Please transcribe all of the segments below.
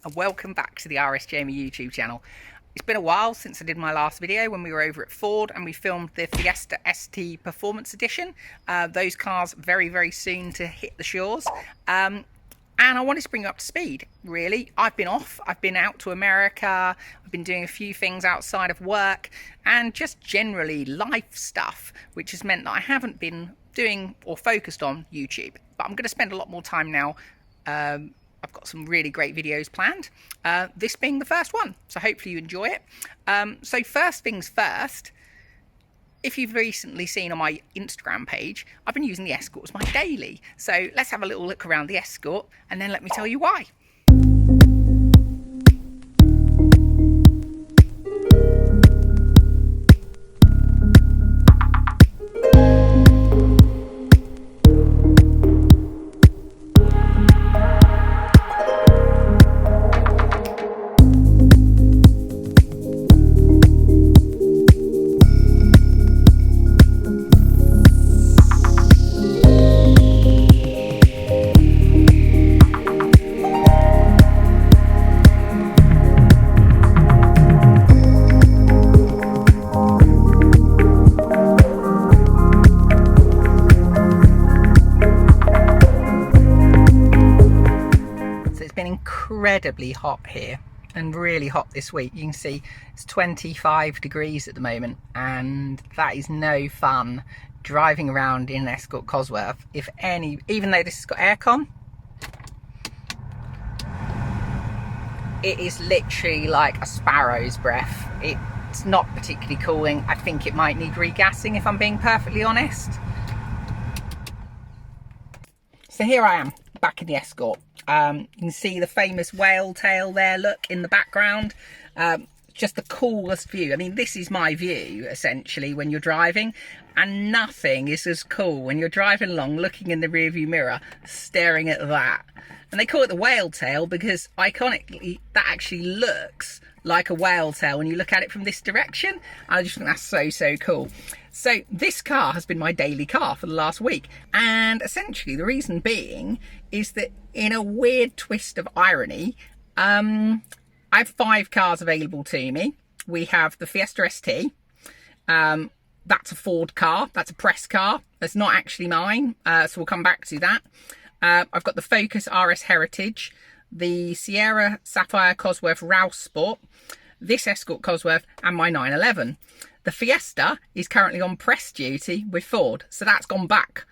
and welcome back to the RS Jamie YouTube channel. It's been a while since I did my last video when we were over at Ford and we filmed the Fiesta ST Performance Edition. Those cars very soon to hit the shores. And I wanted to bring you up to speed, really. I've been out to America, I've been doing a few things outside of work and just generally life stuff, which has meant that I haven't been doing or focused on YouTube. But I'm going to spend a lot more time now. I've got some really great videos planned, this being the first one, so hopefully you enjoy it. So first things first, if you've recently seen on my Instagram page, I've been using the Escort as my daily. So let's have a little look around the Escort and then let me tell you why. Incredibly hot here and really hot this week. You can see it's 25 degrees at the moment and that is no fun driving around in Escort Cosworth. Even though this has got aircon, it is literally like a sparrow's breath. It's not particularly cooling. I think it might need regassing if I'm being perfectly honest. So here I am back in the Escort. You can see the famous whale tail there, look, in the background. Just the coolest view. I mean, this is my view, essentially, when you're driving. And nothing is as cool when you're driving along, looking in the rearview mirror, staring at that. And they call it the whale tail because, iconically, that actually looks like a whale tail when you look at it from this direction. And I just think that's so cool. So this car has been my daily car for the last week. And essentially, the reason being is that in a weird twist of irony, I have 5 cars available to me. We have the Fiesta ST. That's a Ford car. That's a press car. That's not actually mine. So we'll come back to that. I've got the Focus RS Heritage, the Sierra Sapphire Cosworth Rouse Sport, this Escort Cosworth, and my 911. The Fiesta is currently on press duty with Ford, so that's gone back.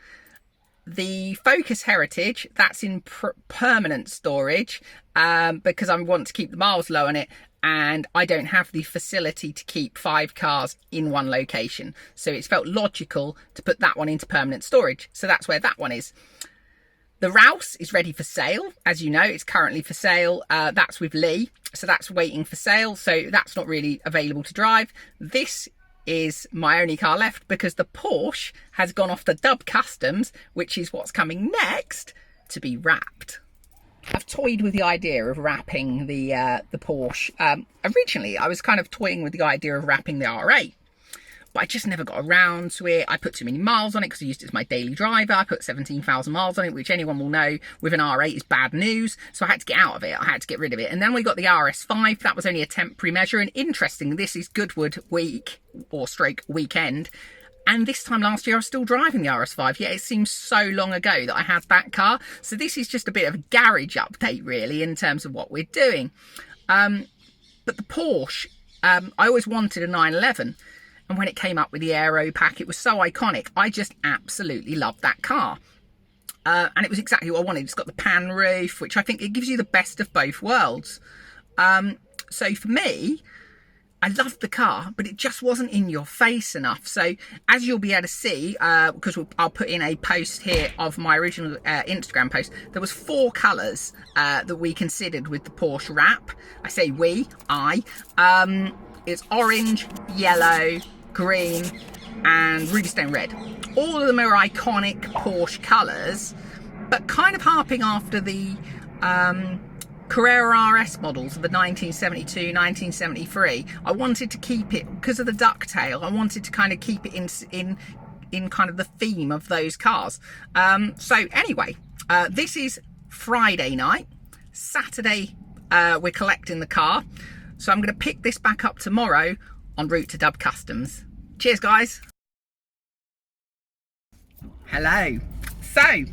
The Focus Heritage, that's in permanent storage because I want to keep the miles low on it, and I don't have the facility to keep 5 cars in one location. So it's felt logical to put that one into permanent storage. So that's where that one is. The Rouse is ready for sale. As you know, it's currently for sale. That's with Lee. So that's waiting for sale. So that's not really available to drive. This is my only car left because the Porsche has gone off to Dub Customs, which is what's coming next, to be wrapped. I've toyed with the idea of wrapping the Porsche. Originally, I was kind of toying with the idea of wrapping the R8. But I just never got around to it. I put too many miles on it because I used it as my daily driver. I put 17,000 miles on it, which anyone will know with an R8 is bad news. So I had to get out of it. I had to get rid of it. And then we got the RS5. That was only a temporary measure. And interesting, this is Goodwood week or stroke weekend. And this time last year, I was still driving the RS5. Yeah, it seems so long ago that I had that car. So this is just a bit of a garage update, really, in terms of what we're doing. But the Porsche, I always wanted a 911. And when it came up with the aero pack, it was so iconic. I just absolutely loved that car. And it was exactly what I wanted. It's got the pan roof, which I think it gives you the best of both worlds. So for me, I loved the car, but it just wasn't in your face enough. So as you'll be able to see, because I'll put in a post here of my original Instagram post, there was 4 colours that we considered with the Porsche wrap. I say we, I. It's orange, yellow, green and Ruby Stone red. All of them are iconic Porsche colours, but kind of harping after the Carrera RS models of the 1972, 1973. I wanted to keep it, because of the ducktail, I wanted to kind of keep it in kind of the theme of those cars. So anyway, this is Friday night. Saturday we're collecting the car. So I'm going to pick this back up tomorrow en route to Dub Customs. Cheers, guys. Hello. So,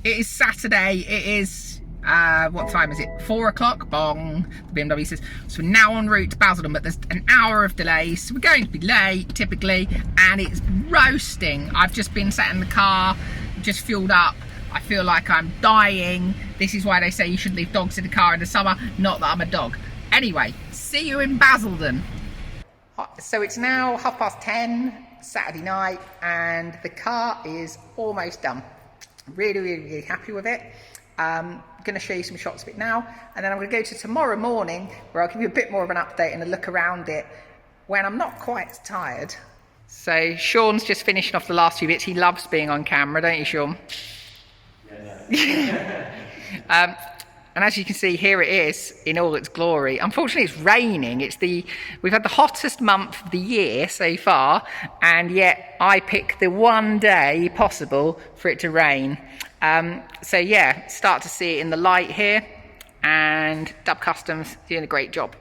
it is Saturday. It is, what time is it? 4 o'clock? Bong. The BMW says. So we're now en route to Basildon, but there's an hour of delay. So we're going to be late, typically, and it's roasting. I've just been sat in the car, just fueled up. I feel like I'm dying. This is why they say you shouldn't leave dogs in the car in the summer. Not that I'm a dog. Anyway, see you in Basildon. So it's now 10:30 Saturday night, and the car is almost done. Really happy with it. I'm going to show you some shots of it now, and then I'm going to go to tomorrow morning where I'll give you a bit more of an update and a look around it when I'm not quite as tired. So Sean's just finishing off the last few bits. He loves being on camera, don't you, Sean? Yeah. And as you can see, here it is in all its glory. Unfortunately, it's raining. We've had the hottest month of the year so far, and yet I pick the one day possible for it to rain. So yeah, start to see it in the light here, and Dub Customs doing a great job.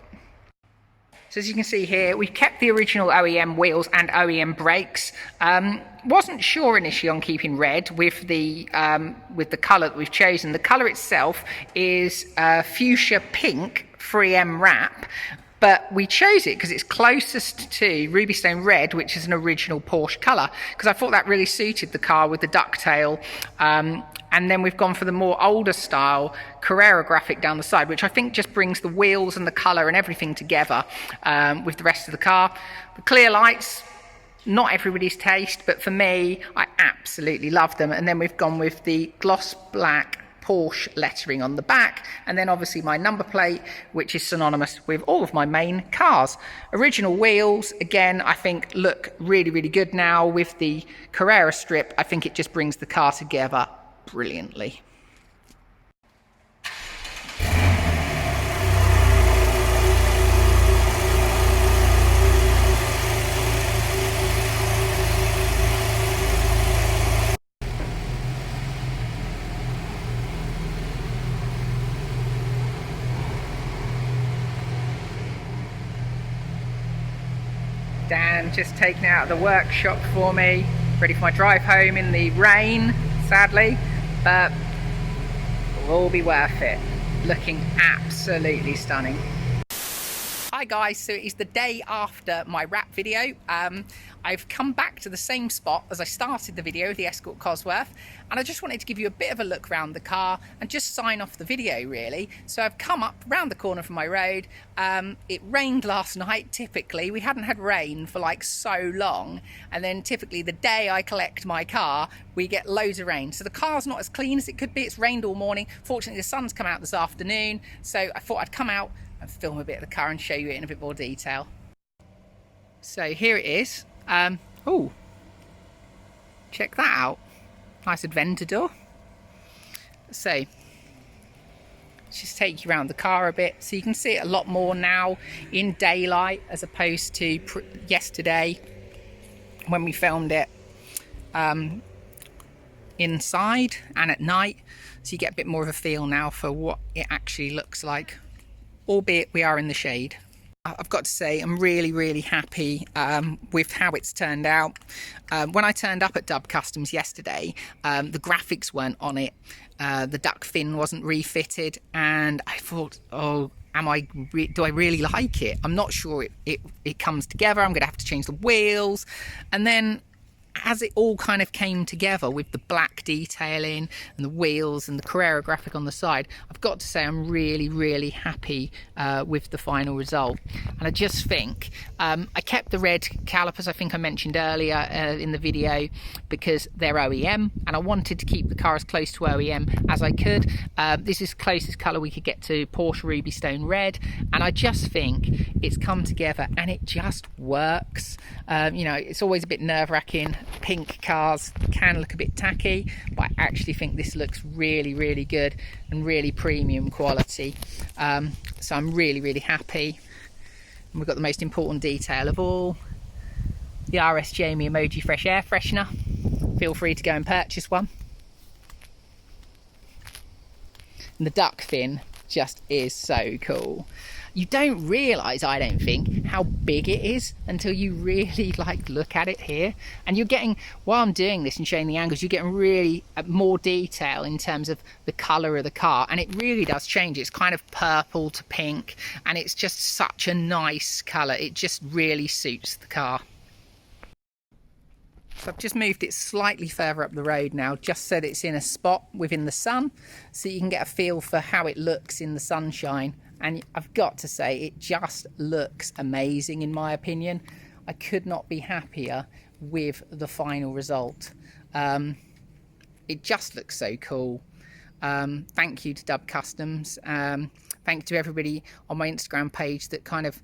So as you can see here, we've kept the original OEM wheels and OEM brakes. Wasn't sure initially on keeping red with the colour that we've chosen. The colour itself is fuchsia pink 3M wrap, but we chose it because it's closest to Ruby Stone Red, which is an original Porsche colour, because I thought that really suited the car with the ducktail. And then we've gone for the more older style Carrera graphic down the side, which I think just brings the wheels and the colour and everything together with the rest of the car. The clear lights, not everybody's taste, but for me, I absolutely love them. And then we've gone with the gloss black Porsche lettering on the back, and then obviously my number plate, which is synonymous with all of my main cars. Original wheels, again, I think look really good now with the Carrera strip. I think it just brings the car together brilliantly. Dan just taken out of the workshop for me, ready for my drive home in the rain, sadly, but it will all be worth it. Looking absolutely stunning. Hi guys, so it is the day after my wrap video. I've come back to the same spot as I started the video, the Escort Cosworth, and I just wanted to give you a bit of a look around the car and just sign off the video really. So I've come up round the corner from my road. It rained last night. Typically we hadn't had rain for like so long, and then typically the day I collect my car we get loads of rain, so the car's not as clean as it could be. It's rained all morning. Fortunately the sun's come out this afternoon, so I thought I'd come out and film a bit of the car and show you it in a bit more detail. So here it is. Oh, check that out. Nice Aventador. So just take you around the car a bit so you can see it a lot more now in daylight as opposed to yesterday when we filmed it inside and at night, so you get a bit more of a feel now for what it actually looks like, albeit we are in the shade. I've got to say I'm really happy with how it's turned out. When I turned up at Dub Customs yesterday, the graphics weren't on it, the duck fin wasn't refitted, and I thought, oh, do I really like it? I'm not sure it comes together. I'm gonna have to change the wheels. And then as it all kind of came together with the black detailing and the wheels and the Carrera graphic on the side, I've got to say I'm really happy with the final result. And I just think I kept the red calipers, I think I mentioned earlier in the video, because they're OEM and I wanted to keep the car as close to OEM as I could. This is the closest colour we could get to Porsche Ruby Stone Red, and I just think it's come together and it just works. You know, it's always a bit nerve-wracking. Pink cars can look a bit tacky, but I actually think this looks really good and really premium quality. So I'm really happy. And we've got the most important detail of all, the RS Jamie Emoji Fresh Air Freshener. Feel free to go and purchase one. And the duck fin just is so cool. You don't realise, I don't think, how big it is until you really like look at it here. And you're getting, while I'm doing this and showing the angles, you're getting really more detail in terms of the colour of the car. And it really does change. It's kind of purple to pink, and it's just such a nice colour. It just really suits the car. So I've just moved it slightly further up the road now, just so that it's in a spot within the sun, so you can get a feel for how it looks in the sunshine. And I've got to say, it just looks amazing in my opinion. I could not be happier with the final result. It just looks so cool. Thank you to Dub Customs. Thank you to everybody on my Instagram page that kind of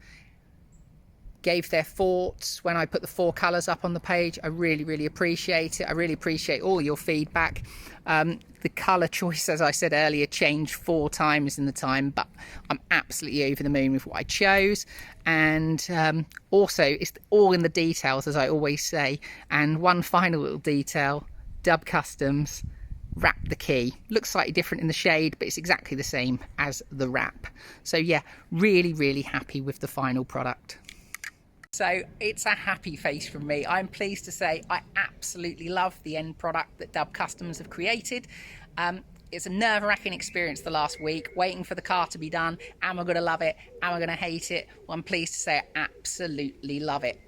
gave their thoughts when I put the 4 colours up on the page. I really appreciate it. I really appreciate all your feedback. The colour choice, as I said earlier, changed 4 times in the time, but I'm absolutely over the moon with what I chose. And also, it's all in the details, as I always say. And one final little detail, Dub Customs wrap the key. Looks slightly different in the shade, but it's exactly the same as the wrap. So yeah, really happy with the final product. So it's a happy face from me. I'm pleased to say I absolutely love the end product that Dub Customs have created. It's a nerve-wracking experience the last week, waiting for the car to be done. Am I going to love it? Am I going to hate it? Well, I'm pleased to say I absolutely love it.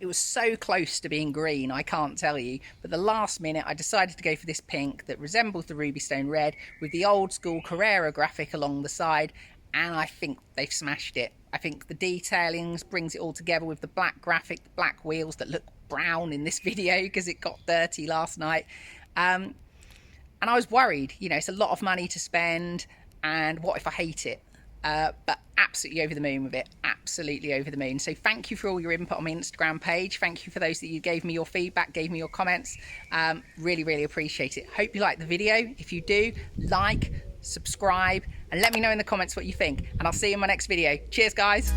It was so close to being green, I can't tell you, but the last minute I decided to go for this pink that resembles the Ruby Stone Red with the old school Carrera graphic along the side, and I think they've smashed it. I think the detailings brings it all together with the black graphic, the black wheels that look brown in this video because it got dirty last night. And I was worried, you know, it's a lot of money to spend, and what if I hate it? But absolutely over the moon with it, absolutely over the moon. So thank you for all your input on my Instagram page. Thank you for those that you gave me your feedback, gave me your comments. Really appreciate it. Hope you liked the video. If you do, like, subscribe, and let me know in the comments what you think. And I'll see you in my next video. Cheers, guys.